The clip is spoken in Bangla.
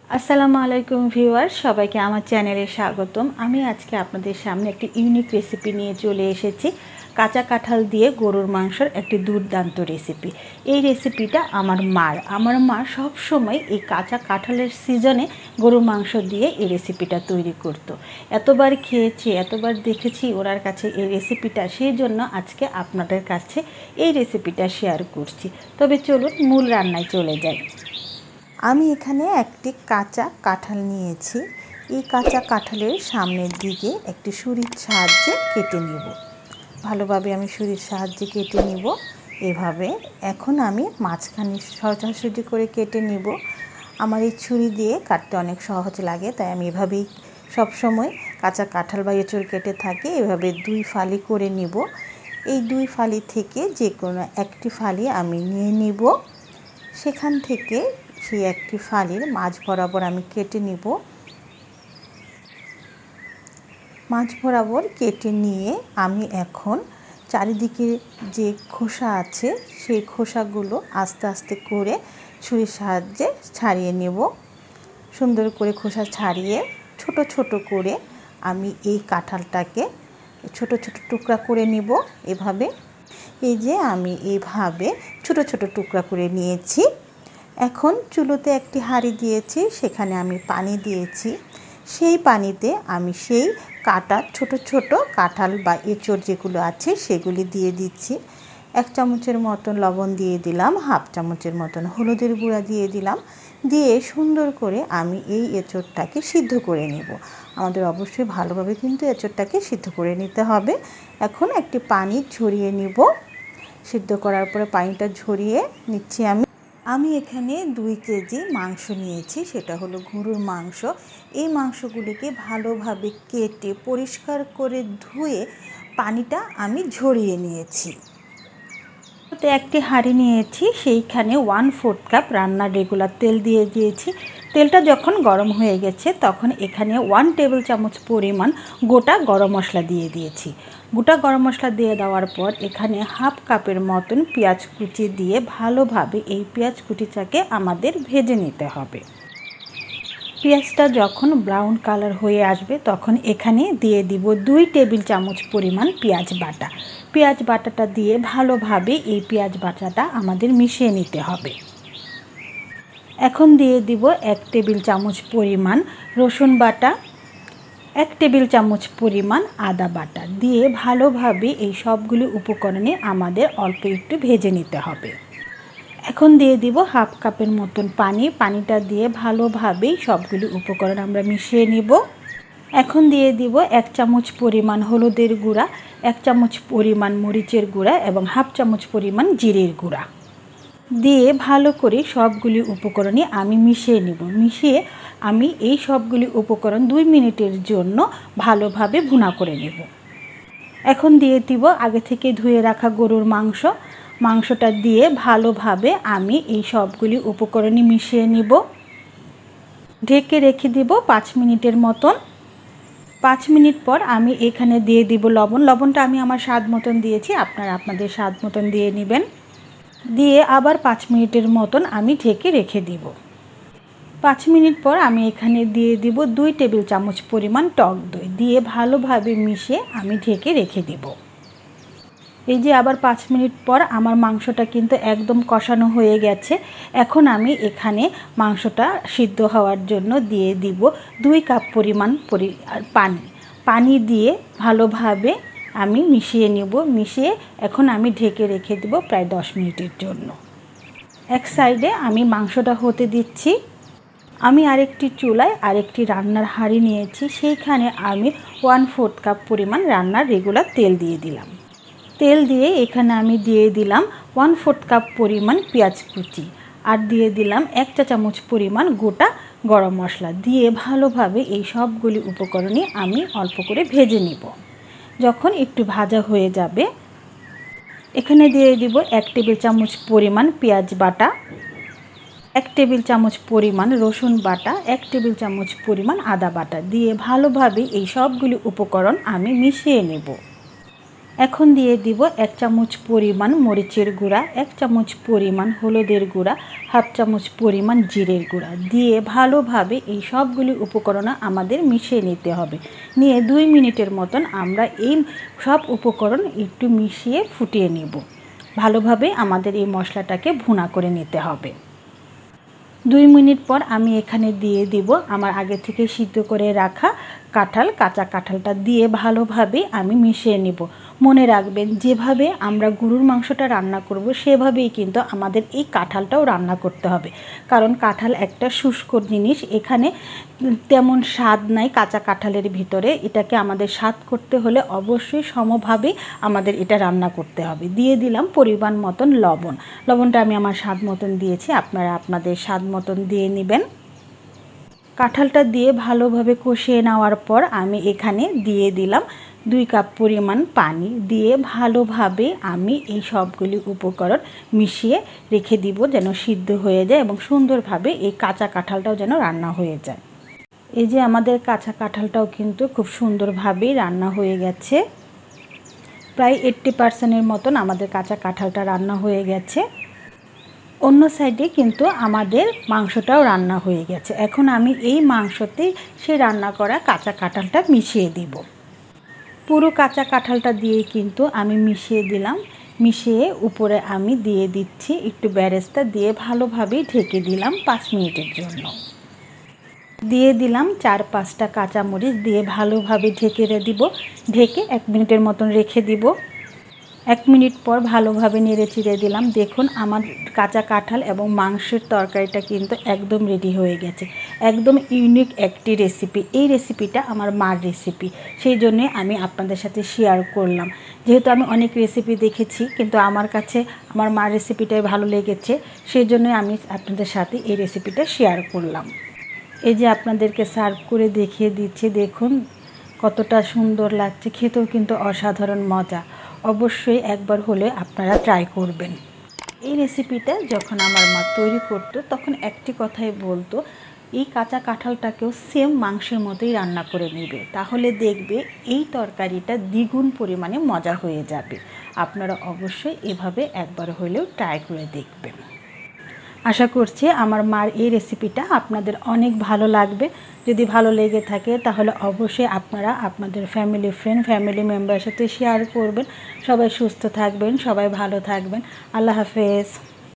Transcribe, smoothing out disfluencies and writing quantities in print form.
আসসালামু আলাইকুম ভিউয়ার্স, সবাইকে আমার চ্যানেলে স্বাগতম। আমি আজকে আপনাদের সামনে একটি ইউনিক রেসিপি নিয়ে চলে এসেছি। কাঁচা কাঁঠাল দিয়ে গরুর মাংসের একটি দুর্দান্ত রেসিপি। এই রেসিপিটা আমার মা সব সময় এই কাঁচা কাঁঠালের সিজনে গরুর মাংস দিয়ে এই রেসিপিটা তৈরি করতো। এতবার খেয়েছি, এতবার দেখেছি ওনার কাছে এই রেসিপিটা, সেই জন্য আজকে আপনাদের কাছে এই রেসিপিটা শেয়ার করছি। তবে চলুন মূল রান্নায় চলে যাই। আমি এখানে একটি কাঁচা কাঁঠাল নিয়েছি। এই কাঁচা কাঁঠালের সামনের দিকে একটি ছুরির সাহায্যে কেটে নেব। ভালোভাবে আমি ছুরির সাহায্যে কেটে নিব এভাবে। এখন আমি মাঝখানে সোজাসুজি করে কেটে নিব। আমার এই ছুরি দিয়ে কাটতে অনেক সহজ লাগে, তাই আমি এভাবেই সবসময় কাঁচা কাঁঠাল বা এঁচড় কেটে থাকি। এভাবে দুই ফালি করে নিব। এই দুই ফালি থেকে যে কোনো একটি ফালি আমি নিয়ে নিব। সেখান থেকে সেই একটি ফালির মাঝ বরাবর আমি কেটে নিব। মাঝ বরাবর কেটে নিয়ে আমি এখন চারিদিকে যে খোসা আছে সেই খোসাগুলো আস্তে আস্তে করে ছুরির সাহায্যে ছাড়িয়ে নেব। সুন্দর করে খোসা ছাড়িয়ে ছোট ছোট করে আমি এই কাঁঠালটাকে ছোট ছোট টুকরা করে নেব। এভাবে এই যে আমি এইভাবে ছোট ছোট টুকরা করে নিয়েছি। এখন চুলোতে একটি হাঁড়ি দিয়েছি, সেখানে আমি পানি দিয়েছি। সেই পানিতে আমি সেই কাটা ছোট ছোট কাঁঠাল বা এঁচড় যেগুলো আছে সেগুলি দিয়ে দিচ্ছি। 1 চামচের মতন লবণ দিয়ে দিলাম, 1/2 চামচের মতন হলুদের গুঁড়া দিয়ে দিলাম। দিয়ে সুন্দর করে আমি এই এঁচড়টাকে সিদ্ধ করে নেব। আমাদের অবশ্যই ভালোভাবে কিন্তু এঁচড়টাকে সিদ্ধ করে নিতে হবে। এখন একটি পানি ঝরিয়ে নেব। সিদ্ধ করার পরে পানিটা ঝরিয়ে নিচ্ছি। আমি এখানে 2 কেজি মাংস নিয়েছি, সেটা হলো গরুর মাংস। এই মাংসগুলিকে ভালোভাবে কেটে পরিষ্কার করে ধুয়ে পানিটা আমি ঝরিয়ে নিয়েছি। তো একটি হাঁড়ি নিয়েছি, সেইখানে 1/4 কাপ রান্নার রেগুলার তেল দিয়ে দিয়েছি। তেলটা যখন গরম হয়ে গেছে তখন এখানে 1 টেবিল চামচ পরিমাণ গোটা গরম মশলা দিয়ে দিয়েছি। গোটা গরম মশলা দিয়ে দেওয়ার পর এখানে 1/2 কাপের মতন পেঁয়াজ কুচি দিয়ে ভালোভাবে এই পেঁয়াজ কুচিটাকে আমাদের ভেজে নিতে হবে। পেঁয়াজটা যখন ব্রাউন কালার হয়ে আসবে তখন এখানে দিয়ে দিব 2 টেবিল চামচ পরিমাণ পেঁয়াজ বাটা। পেঁয়াজ বাটাটা দিয়ে ভালোভাবে এই পেঁয়াজ বাটাটা আমাদের মিশিয়ে নিতে হবে। এখন দিয়ে দিব 1 টেবিল চামচ পরিমাণ রসুন বাটা, 1 টেবিল চামচ পরিমাণ আদা বাটা দিয়ে ভালোভাবে এই সবগুলো উপকরণে আমাদের অল্প একটু ভেজে নিতে হবে। এখন দিয়ে দিব 1/2 কাপের মতন পানি। পানিটা দিয়ে ভালোভাবে সবগুলো উপকরণ আমরা মিশিয়ে নিব। এখন দিয়ে দিব 1 চামচ পরিমাণ হলুদের গুঁড়া, 1 চামচ পরিমাণ মরিচের গুঁড়া এবং 1/2 চামচ পরিমাণ জিরের গুঁড়া দিয়ে ভালো করে সবগুলি উপকরণে আমি মিশিয়ে নিব। মিশিয়ে আমি এই সবগুলি উপকরণ 2 মিনিটের জন্য ভালোভাবে ভুনা করে নেব। এখন দিয়ে দিব আগে থেকে ধুয়ে রাখা গরুর মাংসটা দিয়ে ভালোভাবে আমি এই সবগুলি উপকরণে মিশিয়ে নিব। ঢেকে রেখে দিব 5 মিনিটের মতন। 5 মিনিট পর আমি এখানে দিয়ে দিব লবণটা আমি আমার স্বাদ মতন দিয়েছি, আপনারা আপনাদের স্বাদ মতন দিয়ে নেবেন। দিয়ে আবার 5 মিনিটের মতন আমি ঢেকে রেখে দিব। 5 মিনিট পর আমি এখানে দিয়ে দিব 2 টেবিল চামচ পরিমাণ টক দই দিয়ে ভালোভাবে মিশিয়ে আমি ঢেকে রেখে দিব। এই যে আবার 5 মিনিট পর আমার মাংসটা কিন্তু একদম কষানো হয়ে গেছে। এখন আমি এখানে মাংসটা সিদ্ধ হওয়ার জন্য দিয়ে দিব 2 কাপ পরিমাণ পানি দিয়ে ভালোভাবে আমি মিশিয়ে নেব। মিশিয়ে এখন আমি ঢেকে রেখে দেব প্রায় 10 মিনিটের জন্য। এক সাইডে আমি মাংসটা হতে দিচ্ছি। আমি আরেকটি চুলায় আরেকটি রান্নার হাঁড়ি নিয়েছি, সেইখানে আমি 1/4 কাপ পরিমাণ রান্নার রেগুলার তেল দিয়ে দিলাম। তেল দিয়ে এখানে আমি দিয়ে দিলাম 1/4 কাপ পরিমাণ পেঁয়াজ কুচি আর দিয়ে দিলাম 1 চা চামচ পরিমাণ গোটা গরম মশলা দিয়ে ভালোভাবে এই সবগুলি উপকরণে আমি অল্প করে ভেজে নিব। যখন একটু ভাজা হয়ে যাবে এখানে দিয়ে দিব 1 টেবিল চামচ পরিমাণ পেঁয়াজ বাটা, 1 টেবিল চামচ পরিমাণ রসুন বাটা, 1 টেবিল চামচ পরিমাণ আদা বাটা দিয়ে ভালোভাবে এই সবগুলি উপকরণ আমি মিশিয়ে নেব। এখন দিয়ে দিব 1 চামচ পরিমাণ মরিচের গুঁড়া, 1 চামচ পরিমাণ হলুদের গুঁড়া, হাফ চামচ পরিমাণ জিরের গুঁড়া দিয়ে ভালোভাবে এই সবগুলি উপকরণ আমাদের মিশিয়ে নিতে হবে। নিয়ে 2 মিনিটের মতন আমরা এই সব উপকরণ একটু মিশিয়ে ফুটিয়ে নেব। ভালোভাবে আমাদের এই মশলাটাকে ভুনা করে নিতে হবে। 2 মিনিট পর আমি এখানে দিয়ে দিব আমার আগে থেকে সিদ্ধ করে রাখা কাঁঠাল, কাঁচা কাঁঠালটা দিয়ে ভালোভাবে আমি মিশিয়ে নেব। মনে রাখবেন, যেভাবে আমরা গরুর মাংসটা রান্না করব সেভাবেই কিন্তু আমাদের এই কাঁঠালটাও রান্না করতে হবে, কারণ কাঁঠাল একটা শুষ্ক জিনিস, এখানে তেমন স্বাদ নাই কাঁচা কাঁঠালের ভিতরে। এটাকে আমাদের স্বাদ করতে হলে অবশ্যই সমভাবে আমাদের এটা রান্না করতে হবে। দিয়ে দিলাম পরিমাণ মতন লবণ। লবণটা আমি আমার স্বাদ মতন দিয়েছি, আপনারা আপনাদের স্বাদ মতন দিয়ে নেবেন। কাঁঠালটা দিয়ে ভালোভাবে কষিয়ে নেওয়ার পর আমি এখানে দিয়ে দিলাম 2 কাপ পরিমাণ পানি। দিয়ে ভালোভাবে আমি এই সবগুলি উপকরণ মিশিয়ে রেখে দিব যেন সিদ্ধ হয়ে যায় এবং সুন্দরভাবে এই কাঁচা কাঁঠালটাও যেন রান্না হয়ে যায়। এই যে আমাদের কাঁচা কাঁঠালটাও কিন্তু খুব সুন্দরভাবেই রান্না হয়ে গেছে। প্রায় 80% মতন আমাদের কাঁচা কাঁঠালটা রান্না হয়ে গেছে। অন্য সাইডে কিন্তু আমাদের মাংসটাও রান্না হয়ে গেছে। এখন আমি এই মাংসতে সেই রান্না করা কাঁচা কাঁঠালটা মিশিয়ে দিব। পুরো কাঁচা কাঁঠালটা দিয়ে কিন্তু আমি মিশিয়ে দিলাম। মিশিয়ে উপরে আমি দিয়ে দিচ্ছি একটু বেরেস্তা দিয়ে ভালোভাবে ঢেকে দিলাম 5 মিনিটের জন্য। দিয়ে দিলাম 4-5টা কাঁচামরিচ দিয়ে ভালোভাবে ঢেকে দিব। ঢেকে 1 মিনিটের মতন রেখে দিব। 1 মিনিট পর ভালোভাবে নেড়ে চিড়ে দিলাম। দেখুন আমার কাঁচা কাঁঠাল এবং মাংসের তরকারিটা কিন্তু একদম রেডি হয়ে গেছে। একদম ইউনিক একটি রেসিপি। এই রেসিপিটা আমার মার রেসিপি, সেই জন্যে আমি আপনাদের সাথে শেয়ার করলাম। যেহেতু আমি অনেক রেসিপি দেখেছি, কিন্তু আমার কাছে আমার মার রেসিপিটাই ভালো লেগেছে, সেই জন্যই আমি আপনাদের সাথে এই রেসিপিটা শেয়ার করলাম। এই যে আপনাদেরকে সার্ভ করে দেখিয়ে দিচ্ছি, দেখুন কতটা সুন্দর লাগছে, খেতেও কিন্তু অসাধারণ মজা। অবশ্যই একবার হলে আপনারা ট্রাই করবেন। এই রেসিপিটা যখন আমার মা তৈরি করতো তখন একটি কথাই বলতো, এই কাঁচা কাঁঠালটাকেও সেম মাংসের মতোই রান্না করে নেবে, তাহলে দেখবে এই তরকারিটা দ্বিগুণ পরিমাণে মজা হয়ে যাবে। আপনারা অবশ্যই এভাবে একবার হলেও ট্রাই করে দেখবেন। আশা করছি আমার মার এই রেসিপিটা আপনাদের অনেক ভালো লাগবে। যদি ভালো লেগে থাকে তাহলে অবশ্যই আপনারা আপনাদের ফ্যামিলি মেম্বারের সাথে শেয়ার করবেন। সবাই সুস্থ থাকবেন, সবাই ভালো থাকবেন। আল্লাহ হাফেজ।